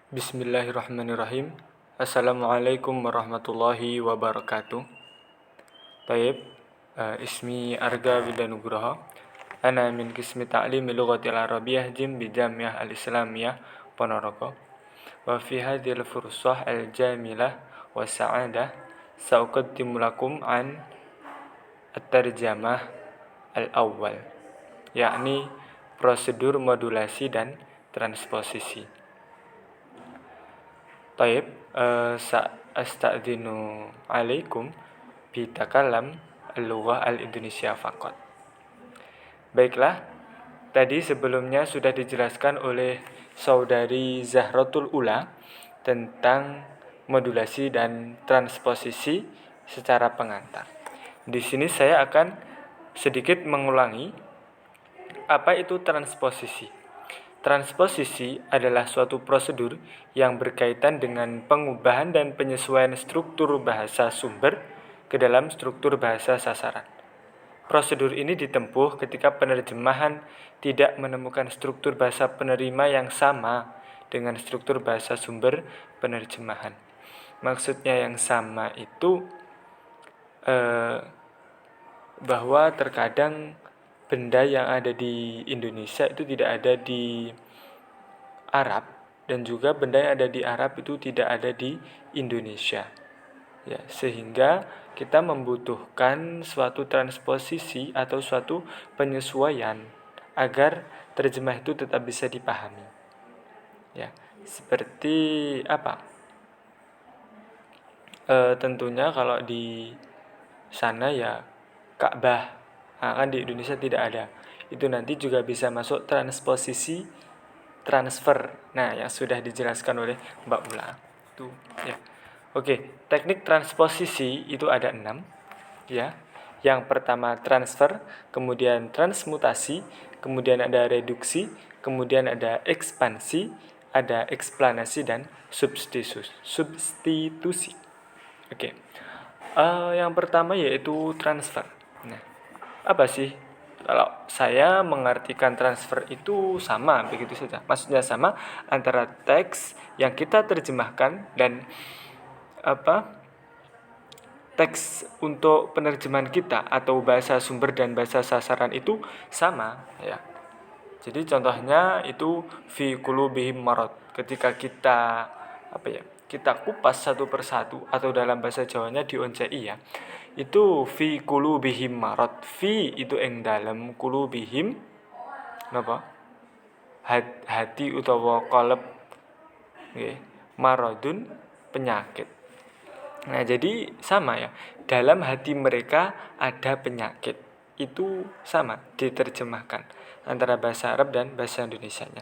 Bismillahirrahmanirrahim. Assalamualaikum warahmatullahi wabarakatuh. Taib, ismi Arga Widanugraha. Ana min qismi ta'limi lughatil arabiyyah jim bi Jamiah Al-Islamiyah Ponorogo. Wa fi hadhil fursah al-jamilah wa sa'adah sa'uqaddimu lakum an at-tarjamah al-awwal, yakni prosedur modulasi dan transposisi. Taib, sa'astadzinu alaikum bitakalam al-lughah al-Indonesia faqat. Baiklah, tadi sebelumnya sudah dijelaskan oleh saudari Zahratul Ula tentang modulasi dan transposisi secara pengantar. Di sini saya akan sedikit mengulangi apa itu transposisi. Transposisi adalah suatu prosedur yang berkaitan dengan pengubahan dan penyesuaian struktur bahasa sumber ke dalam struktur bahasa sasaran. Prosedur ini ditempuh ketika penerjemahan tidak menemukan struktur bahasa penerima yang sama dengan struktur bahasa sumber penerjemahan. Maksudnya yang sama itu bahwa terkadang benda yang ada di Indonesia itu tidak ada di Arab, dan juga benda yang ada di Arab itu tidak ada di Indonesia. Ya, sehingga kita membutuhkan suatu transposisi atau suatu penyesuaian agar terjemah itu tetap bisa dipahami. Ya, seperti apa? Tentunya kalau di sana ya Ka'bah, kan di Indonesia tidak ada. Itu nanti juga bisa masuk transposisi transfer. Nah, yang sudah dijelaskan oleh Mbak Ula. Itu ya. Oke, teknik transposisi itu ada 6 ya. Yang pertama transfer, kemudian transmutasi, kemudian ada reduksi, kemudian ada ekspansi, ada eksplanasi dan substitusi. Oke. Yang pertama yaitu transfer. Nah, apa sih? Kalau saya mengartikan transfer itu sama, begitu saja. Maksudnya sama antara teks yang kita terjemahkan dan teks untuk penerjemahan kita atau bahasa sumber dan bahasa sasaran itu sama, ya. Jadi contohnya itu fi qulubihim marad. Ketika kita kita kupas satu persatu atau dalam bahasa Jawanya dioncei ya. Itu fi qulubihim marad. Fi itu ing dalem, qulubihim napa? Hati utawa qalb nggih. Maradun penyakit. Nah, jadi sama ya. Dalam hati mereka ada penyakit. Itu sama diterjemahkan antara bahasa Arab dan bahasa Indonesianya.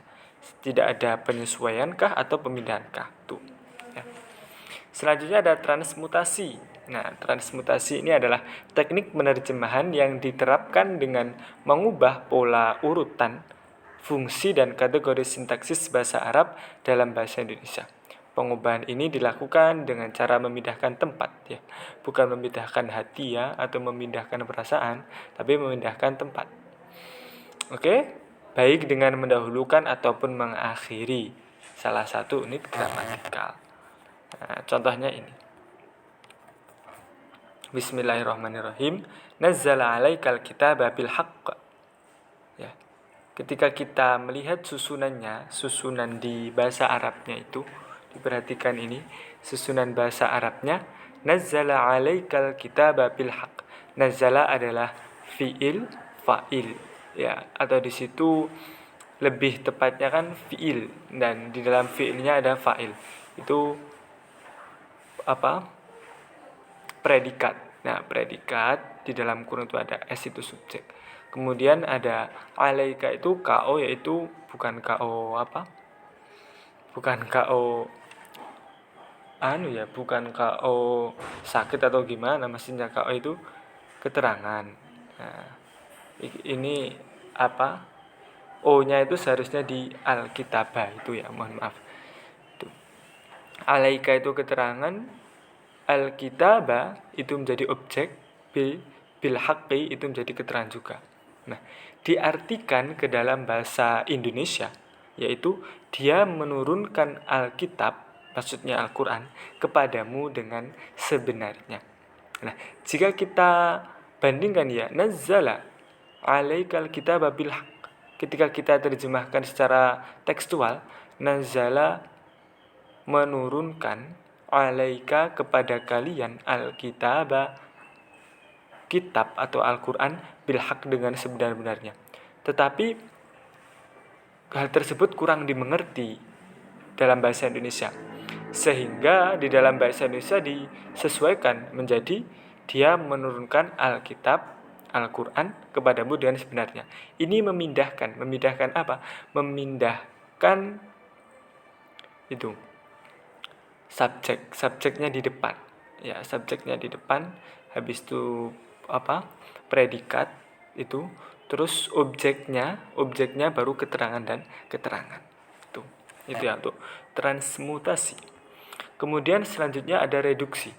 Tidak ada penyesuaiankah atau pemindahankah? Tuh. Ya. Selanjutnya ada transmutasi. Nah, transmutasi ini adalah teknik penerjemahan yang diterapkan dengan mengubah pola urutan, fungsi dan kategori sintaksis bahasa Arab dalam bahasa Indonesia. Pengubahan ini dilakukan dengan cara memindahkan tempat ya. Bukan memindahkan hati ya atau memindahkan perasaan, tapi memindahkan tempat. Oke? Baik dengan mendahulukan ataupun mengakhiri salah satu unit gramatikal. Nah, contohnya ini. Bismillahirrahmanirrahim. Nazzala 'alaikal kitaba bil haqq. Ya. Ketika kita melihat susunan di bahasa Arabnya itu, diperhatikan ini, susunan bahasa Arabnya, nazzala 'alaikal kitaba bil haqq. Nazzala adalah fiil, fa'il, ya, atau di situ lebih tepatnya kan fiil, dan di dalam fiilnya ada fa'il. Itu predikat. Nah, predikat di dalam kurung itu ada s, itu subjek. Kemudian ada alaika itu ko, yaitu bukan ko bukan ko bukan ko sakit atau gimana, maksudnya ko itu keterangan. Nah, ini o-nya itu seharusnya di alkitabah itu ya, mohon maaf. Itu. Alaika itu keterangan, alkitabah itu menjadi objek, bil haqqi itu menjadi keterangan juga. Nah, diartikan ke dalam bahasa Indonesia, yaitu Dia menurunkan Alkitab, maksudnya Al-Quran, kepadamu dengan sebenarnya. Nah, jika kita bandingkan ya, nazzala alaikal kitaba bil haq. Ketika kita terjemahkan secara tekstual, nazzala menurunkan, alaika kepada kalian, alkitaba kitab atau Al-Quran, bil haq dengan sebenar-benarnya. Tetapi hal tersebut kurang dimengerti dalam bahasa Indonesia, sehingga di dalam bahasa Indonesia disesuaikan menjadi dia menurunkan Alkitab, Al-Quran kepadamu dengan sebenarnya. Ini memindahkan apa? Memindahkan itu subjeknya di depan, ya, subjeknya di depan, habis itu apa? Predikat itu, terus objeknya baru keterangan dan keterangan. Itu ya untuk transmutasi. Kemudian selanjutnya ada reduksi.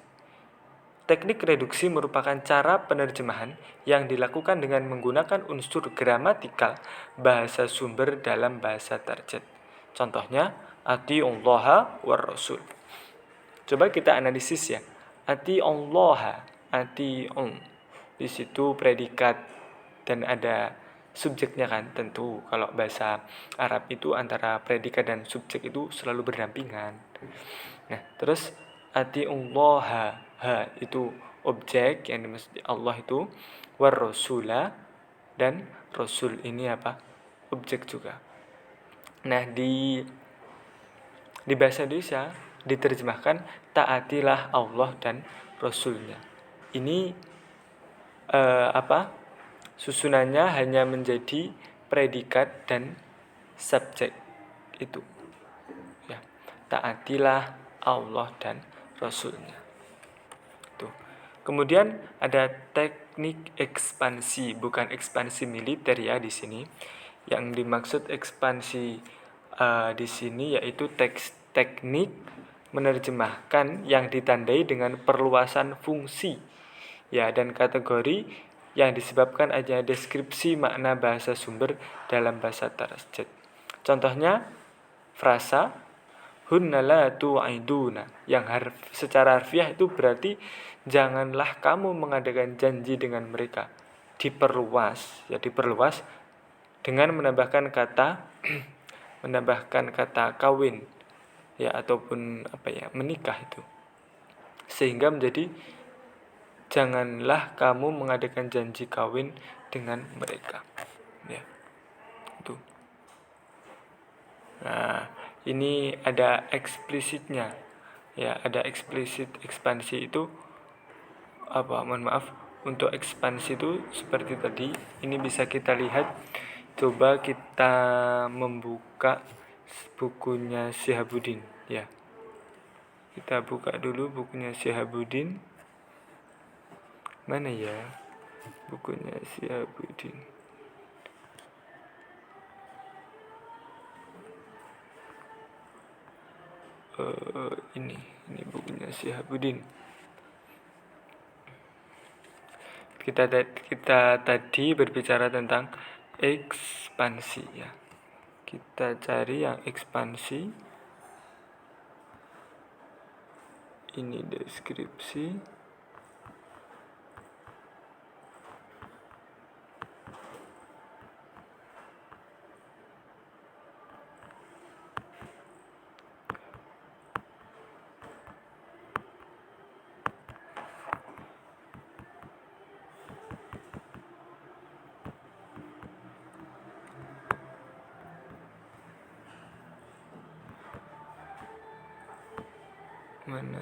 Teknik reduksi merupakan cara penerjemahan yang dilakukan dengan menggunakan unsur gramatikal bahasa sumber dalam bahasa target. Contohnya, atiullaha war rasul. Coba kita analisis ya. Atiullaha, atiun. Di situ predikat dan ada subjeknya kan. Tentu kalau bahasa Arab itu antara predikat dan subjek itu selalu berdampingan. Nah, terus atiullaha, ha itu objek yang dimaksud Allah itu, war rasula, dan rasul ini apa? Objek juga. Nah, di bahasa Indonesia diterjemahkan taatilah Allah dan rasulnya. Ini susunannya hanya menjadi predikat dan subjek itu, ya, taatilah Allah dan rasulnya. Tuh. Kemudian ada teknik ekspansi, bukan ekspansi militer ya di sini. Yang dimaksud ekspansi di sini yaitu teknik menerjemahkan yang ditandai dengan perluasan fungsi, ya, dan kategori yang disebabkan adanya deskripsi makna bahasa sumber dalam bahasa tarjet. Contohnya frasa hunna la tu'iduna, yang secara harfiah itu berarti janganlah kamu mengadakan janji dengan mereka. Diperluas dengan menambahkan kata kawin, ya, ataupun menikah itu, sehingga menjadi janganlah kamu mengadakan janji kawin dengan mereka, ya, itu. Nah, ini ada eksplisitnya, ya, ada eksplisit ekspansi itu untuk ekspansi itu seperti tadi. Ini bisa kita lihat. Coba kita membuka bukunya Syihabuddin, ya. Kita buka dulu bukunya Syihabuddin. Mana ya bukunya Syihabuddin? Ini bukunya Syihabuddin. Kita tadi berbicara tentang ekspansi, ya. Kita cari yang ekspansi. Ini deskripsi. Mana?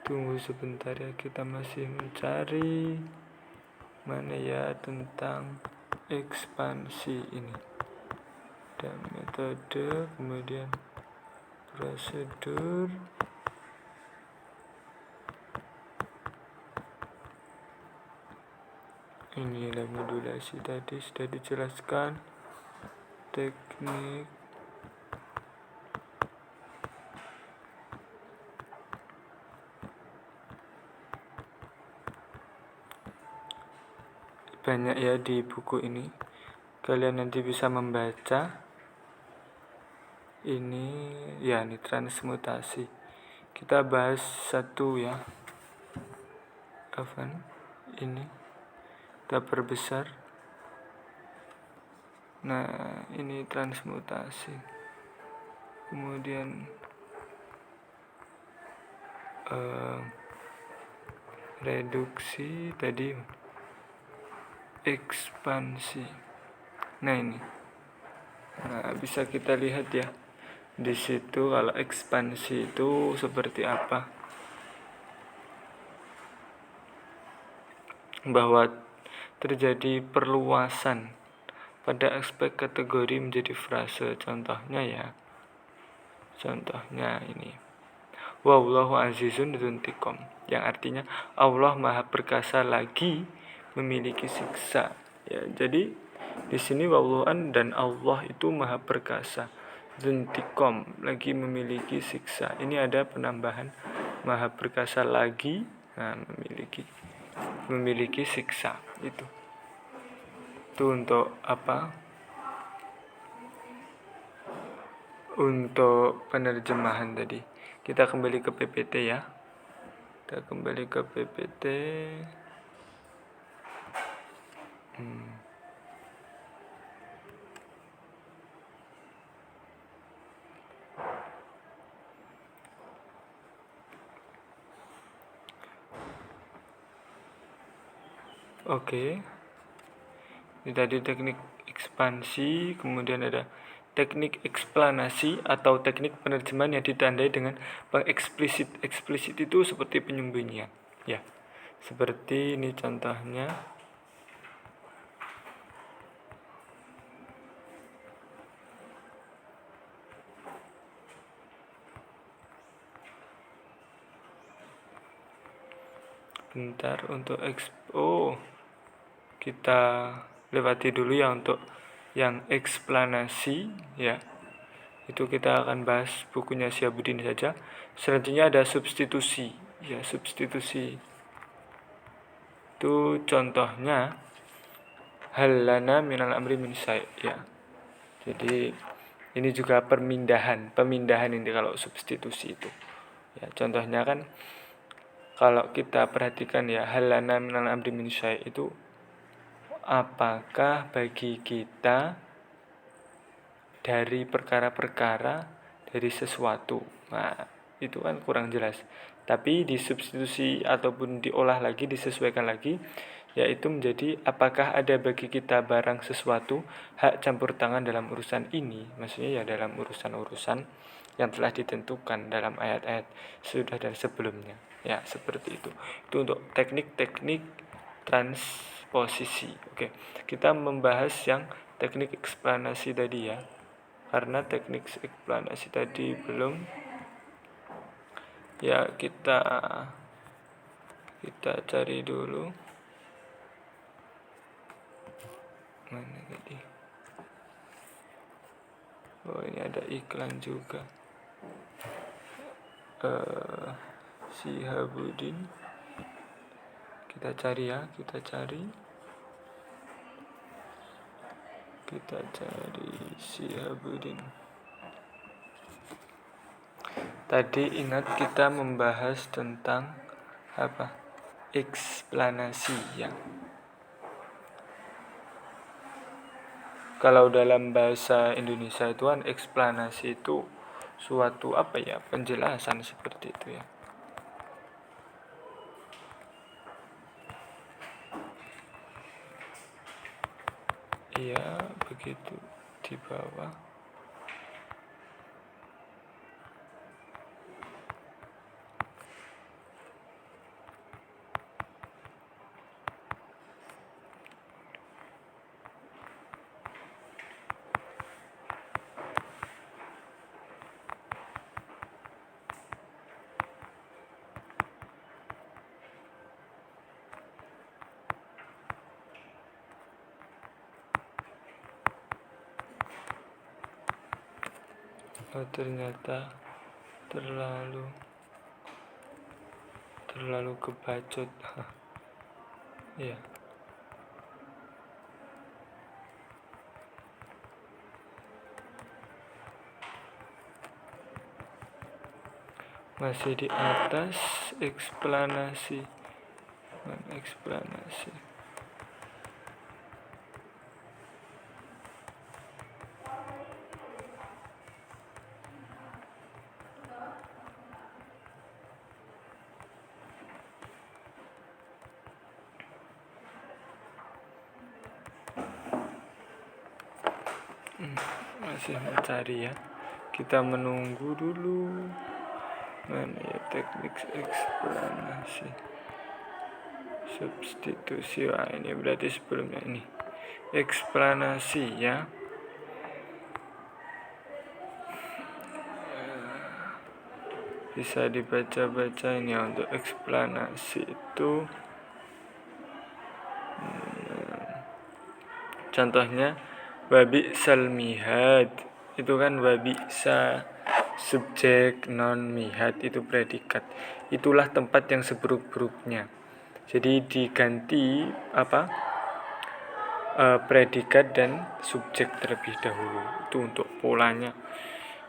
Tunggu sebentar ya, kita masih mencari mana ya tentang ekspansi ini. Dan metode, kemudian prosedur. Inilah modulasi tadi sudah dijelaskan. Teknik banyak ya di buku ini. Kalian nanti bisa membaca. Ini ya, ini transmutasi. Kita bahas satu ya. Apa ini? Kita perbesar. Nah, ini transmutasi. Kemudian reduksi tadi, ekspansi. Nah, ini. Nah, bisa kita lihat ya. Di situ kalau ekspansi itu seperti apa? Bahwa terjadi perluasan pada aspek kategori menjadi frase. Contohnya ya. Contohnya ini. Wallahu azizun dzuntiqam, yang artinya Allah Maha Perkasa lagi memiliki siksa. Ya, jadi di sini wallahu dan Allah itu Maha Perkasa. Dzuntiqam, lagi memiliki siksa. Ini ada penambahan Maha Perkasa lagi, nah, memiliki siksa itu. Itu untuk apa? Untuk penerjemahan tadi. Kita kembali ke PPT ya. Kita kembali ke PPT. Oke. Ini tadi teknik ekspansi, kemudian ada teknik eksplanasi atau teknik penerjemahan yang ditandai dengan pengeksplisit. Eksplisit itu seperti penyembunyian. Ya. Seperti ini contohnya. Bentar untuk kita lewati dulu ya untuk yang eksplanasi ya. Itu kita akan bahas bukunya Syihabuddin saja. Selanjutnya ada substitusi. Ya, substitusi. Itu contohnya hal lana minal amri min syai' ya. Jadi ini juga pemindahan ini kalau substitusi itu. Ya, contohnya kan kalau kita perhatikan ya, hal lana minal amri min syai' itu apakah bagi kita dari perkara-perkara, dari sesuatu. Nah, itu kan kurang jelas. Tapi disubstitusi ataupun diolah lagi, disesuaikan lagi, yaitu menjadi apakah ada bagi kita barang sesuatu hak campur tangan dalam urusan ini. Maksudnya ya dalam urusan-urusan yang telah ditentukan dalam ayat-ayat sudah dan sebelumnya. Ya, seperti itu. Itu untuk teknik-teknik transposisi. Oke, kita membahas yang teknik eksplanasi tadi ya. Karena teknik eksplanasi tadi belum, ya kita cari dulu mana tadi. Oh, ini ada iklan juga. Syihabuddin, kita cari ya, kita cari Syihabuddin. Tadi ingat kita membahas tentang apa? Eksplanasi ya. Kalau dalam bahasa Indonesia itu kan eksplanasi itu suatu apa ya, penjelasan seperti itu ya. Iya, begitu di bawah. Oh, ternyata terlalu kebacot. Ya. Masih di atas eksplanasi. Eksplanasi. Masih mencari ya. Kita menunggu dulu. Mana ya teknik eksplanasi. Substitusi. Wah, ini berarti sebelumnya ini. Eksplanasi ya. Bisa dibaca-baca ini ya, untuk eksplanasi itu. Contohnya wabi salmihad itu kan wabi sa subjek, non mihad itu predikat. Itulah tempat yang seburuk-buruknya. Jadi diganti predikat dan subjek terlebih dahulu. Itu untuk polanya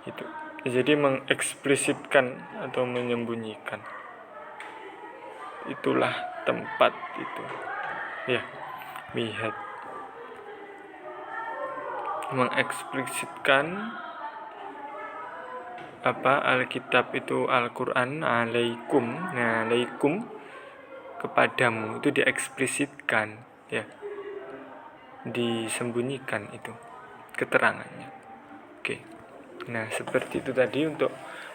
itu. Jadi mengeksplisitkan atau menyembunyikan. Itulah tempat itu. Ya, mihad. Mengeksplisitkan Alkitab itu Al-Quran alaikum. Nah, alaikum kepadamu itu dieksplisitkan ya, disembunyikan itu keterangannya. Oke. Nah, seperti itu tadi untuk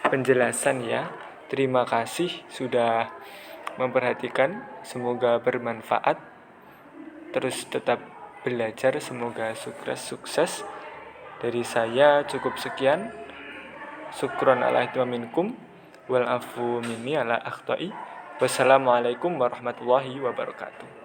penjelasan ya. Terima kasih sudah memperhatikan, semoga bermanfaat. Terus tetap belajar, semoga sukses. Dari saya cukup sekian. Syukron ala minkum wal afu minni ala akhta'i. Wassalamualaikum warahmatullahi wabarakatuh.